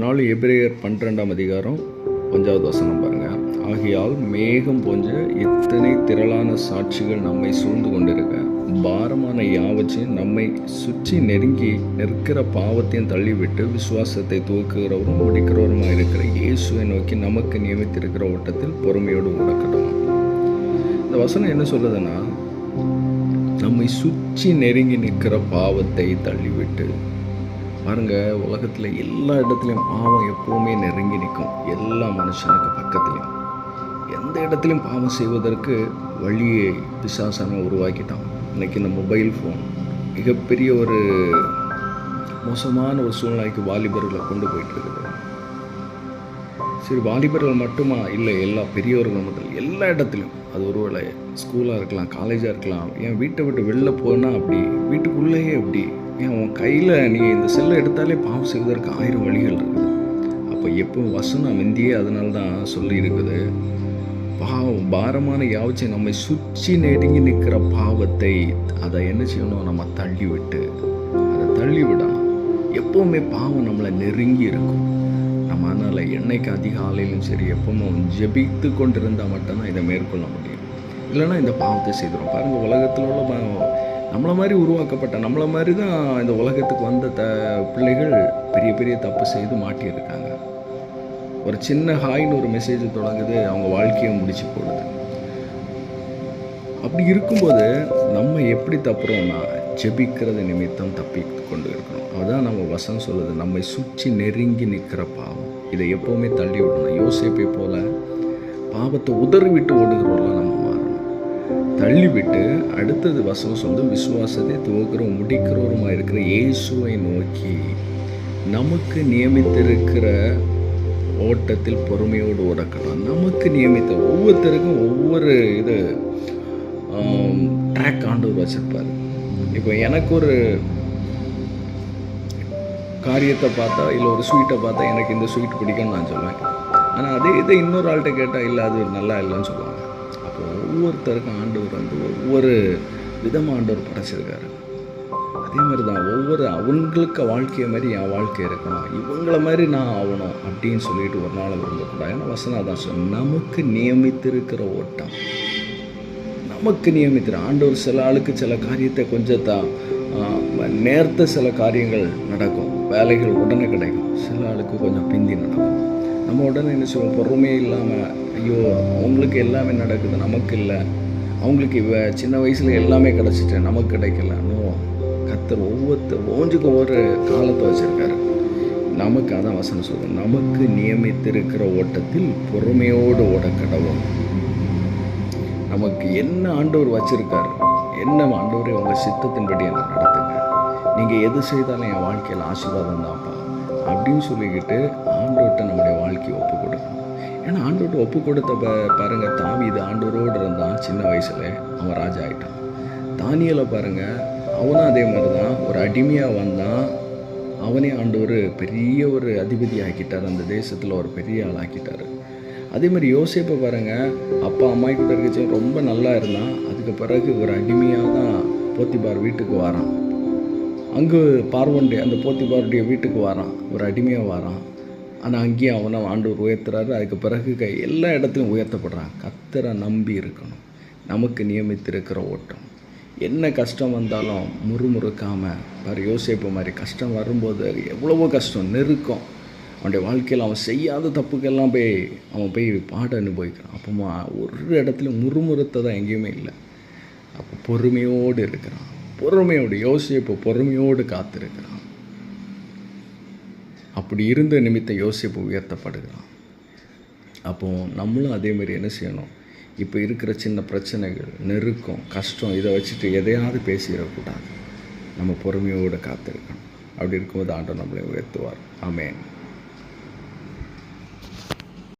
நாள் எபிரேயர் 12ஆம் அதிகாரம் 5வது வசனம் பாருங்க. ஆகையால் மேகம் போன்ற இத்தனை திரளான சாட்சிகள் நம்மை சூழ்ந்து கொண்டிருக்க பாரமான யாவற்றையும் நம்மை சுற்றி நெருங்கி நிற்கிற பாவத்தையும் தள்ளிவிட்டு விசுவாசத்தை துவக்குகிறவரும் முடிக்கிறவருமாக இருக்கிற இயேசுவை நோக்கி நமக்கு நியமித்திருக்கிற ஓட்டத்தில் பொறுமையோடு ஓடக்கட்டும். இந்த வசனம் என்ன சொல்லுதுன்னா, நம்மை சுற்றி நெருங்கி நிற்கிற பாவத்தை தள்ளிவிட்டு பாருங்கள், உலகத்தில் எல்லா இடத்துலையும் பாவம் எப்போவுமே நெருங்கி நிற்கும். எல்லா மனுஷனுக்கு பக்கத்துலையும் எந்த இடத்துலையும் பாவம் செய்வதற்கு வழியை பிசாசான உருவாக்கிட்டான். இன்றைக்கி இந்த மொபைல் ஃபோன் மிகப்பெரிய ஒரு மோசமான ஒரு சூழ்நிலைக்கு வாலிபர்களை கொண்டு போயிட்டுருக்குது. சரி, வாலிபர்கள் மட்டுமா இல்லை, எல்லா பெரியவர்கள் முதல் எல்லா இடத்துலையும், அது ஒருவேளை ஸ்கூலாக இருக்கலாம், காலேஜாக இருக்கலாம், என் வீட்டை விட்டு வெளில போனால் அப்படி, வீட்டுக்குள்ளேயே அப்படி, ஏன் உன் கையில் நீ இந்த செல்லை எடுத்தாலே பாவம் செய்வதற்கு 1000 வழிகள் இருக்குது. அப்போ எப்போ வசனம் இந்தியே அதனால தான் சொல்லியிருக்குது, பாரமான யாவற்றையும் நம்மை சுற்றி நெருங்கி நிற்கிற பாவத்தை அதை என்ன செய்யணும், நம்ம தள்ளிவிட்டு அதை தள்ளிவிடணும். எப்போவுமே பாவம் நம்மளை நெருங்கி இருக்கும். நம்ம அதனால் என்னைக்கு அதிகாலையிலும் சரி எப்பவும் ஜெபித்து கொண்டிருந்தால் மட்டும்தான் இதை மேற்கொள்ள முடியும். இல்லைன்னா இந்த பாவத்தை செய்கிறோம். பாருங்கள், உலகத்தில் உள்ள நம்மளை மாதிரி உருவாக்கப்பட்ட நம்மளை மாதிரி தான் இந்த உலகத்துக்கு வந்த பிள்ளைகள் பெரிய பெரிய தப்பு செய்து மாட்டியிருக்காங்க. ஒரு சின்ன ஹாய்னு ஒரு மெசேஜ் தொடங்குது, அவங்க வாழ்க்கையை முடிச்சு போடுது. அப்படி இருக்கும்போது நம்ம எப்படி தப்புறோம்னா, ஜெபிக்கிறது நிமித்தம் தப்பி கொண்டு இருக்கணும். அதுதான் நம்ம வசனம் சொல்லுது, நம்மை சுற்றி நெருங்கி நிற்கிற பாவம் இதை எப்போவுமே தள்ளி விடணும். யோசேப்பை போல பாவத்தை உதறி விட்டு ஓடுகிறவர்களாக நம்ம மாறணும். தள்ளிவிட்டு அடுத்தது வசனம் சொல்லி விசுவாசத்தை துவக்கிறோம் முடிக்கிறவருமா இருக்கிற இயேசுவை நோக்கி நமக்கு நியமித்திருக்கிற ஓட்டத்தில் பொறுமையோடு ஓடக்கலாம். நமக்கு நியமித்த ஒவ்வொருத்தருக்கும் ஒவ்வொரு இது ட்ராக் ஆண்டவர் வச்சிருப்பார். இப்போ எனக்கு ஒரு காரியத்தை பார்த்தா இல்லை ஒரு ஸ்வீட்டை பார்த்தா எனக்கு இந்த ஸ்வீட் பிடிக்கும்னு நான் சொல்லுவேன். ஆனால் அதே இதை இன்னொரு ஆள்கிட்ட கேட்டால் இல்லை அது நல்லா இல்லைன்னு சொல்லுவாங்க. ஒவ்வொருத்தருக்கும் ஆண்டவர் ஒவ்வொரு விதமாக ஆண்டவர் படைச்சிருக்காரு. அதே மாதிரி தான் அவங்களுக்கு வாழ்க்கையை மாதிரி என் வாழ்க்கை இருக்கணும், இவங்கள மாதிரி நான் ஆகணும் அப்படின்னு சொல்லிட்டு ஒரு நாள் விரும்பக்கூடாது. ஏன்னா வசனம் தான் சொன்ன, நமக்கு நியமித்திருக்கிற ஓட்டம், நமக்கு நியமித்திரு ஆண்டவர். சில ஆளுக்கு சில காரியத்தை கொஞ்சம் தான் நேர்த்த சில காரியங்கள் நடக்கும், வேலைகள் உடனே கிடைக்கும். சில ஆளுக்கு கொஞ்சம் பிந்தி நடக்கும். நம்ம உடனே என்ன செய்வோம், பொறுமையே இல்லாமல், ஐயோ அவங்களுக்கு எல்லாமே நடக்குது நமக்கு இல்லை, அவங்களுக்கு சின்ன வயசில் எல்லாமே கிடச்சிட்டு நமக்கு கிடைக்கல. கர்த்தர் ஒவ்வொன்றுக்கும் ஒவ்வொரு காலத்தை வச்சுருக்காரு. நமக்கு அதான் வசனம் சொல்லுவோம், நமக்கு நியமித்திருக்கிற ஓட்டத்தில் பொறுமையோடு ஓடக்கடவும். நமக்கு என்ன ஆண்டவர் வச்சுருக்காரு, என்ன ஆண்டவரே உங்கள் சித்தத்தின்படி என்ன நடத்துங்க, நீங்கள் எது செய்தாலும் என் வாழ்க்கையில் ஆசீர்வாதம் தான்ப்பா அப்படின்னு சொல்லிக்கிட்டு ஆண்டவர்கிட்ட நம்முடைய வாழ்க்கையை ஒப்பு கொடுக்கணும். ஏன்னா ஆண்டவர்கிட்ட ஒப்பு கொடுத்த பாருங்கள், தாவீது ஆண்டவரோடு இருந்தான். சின்ன வயசில் அவன் ராஜா ஆகிட்டான். தானியேலை பாருங்கள், அவனும் அதே மாதிரி தான் ஒரு அடிமையாக வந்தான். அவனே ஆண்டவர் பெரிய ஒரு அதிபதி ஆக்கிட்டார், அந்த தேசத்தில் ஒரு பெரிய ஆள் ஆக்கிட்டார். அதே மாதிரி யோசேப்பை பாருங்கள், அப்பா அம்மா கூட இருக்கச்சு ரொம்ப நல்லா இருந்தான். அதுக்கு பிறகு ஒரு அடிமையாக தான் போத்திபார் வீட்டுக்கு வரான். அங்கு பார்வோன்டே அந்த போத்திபாருடைய வீட்டுக்கு வரான், ஒரு அடிமையாக வரான். ஆனால் அங்கேயும் அவனை ஆண்டவர் உயர்த்துறாரு. அதுக்கு பிறகு எல்லா இடத்துலையும் உயர்த்தப்படுறான். கர்த்தரை நம்பி இருக்கணும். நமக்கு நியமித்திருக்கிற ஓட்டம், என்ன கஷ்டம் வந்தாலும் முறுமுறுக்காமல் பாரு. யோசேப்பு மாதிரி கஷ்டம் வரும்போது எவ்வளவோ கஷ்டம் நெருக்கம், அவனுடைய வாழ்க்கையில் அவன் செய்யாத தப்புக்கெல்லாம் அவன் போய் பாட அனுபவிக்கிறான். அப்போ ஒரு இடத்துல முறுமுறுத்தை தான் எங்கேயுமே இல்லை. அப்போ பொறுமையோடு இருக்கிறான். யோசேப்பு பொறுமையோடு காத்திருக்கிறான். அப்படி இருந்த நிமித்தம் யோசேப்பு உயர்த்தப்படுகிறான். அப்போது நம்மளும் அதேமாரி என்ன செய்யணும், இப்போ இருக்கிற சின்ன பிரச்சனைகள், நெருக்கம், கஷ்டம், இதை வச்சுட்டு எதையாவது பேசிடக்கூடாது. நம்ம பொறுமையோடு காத்திருக்கணும். அப்படி இருக்கும்போது ஆண்டவர் நம்மளை உயர்த்துவார். ஆமென்.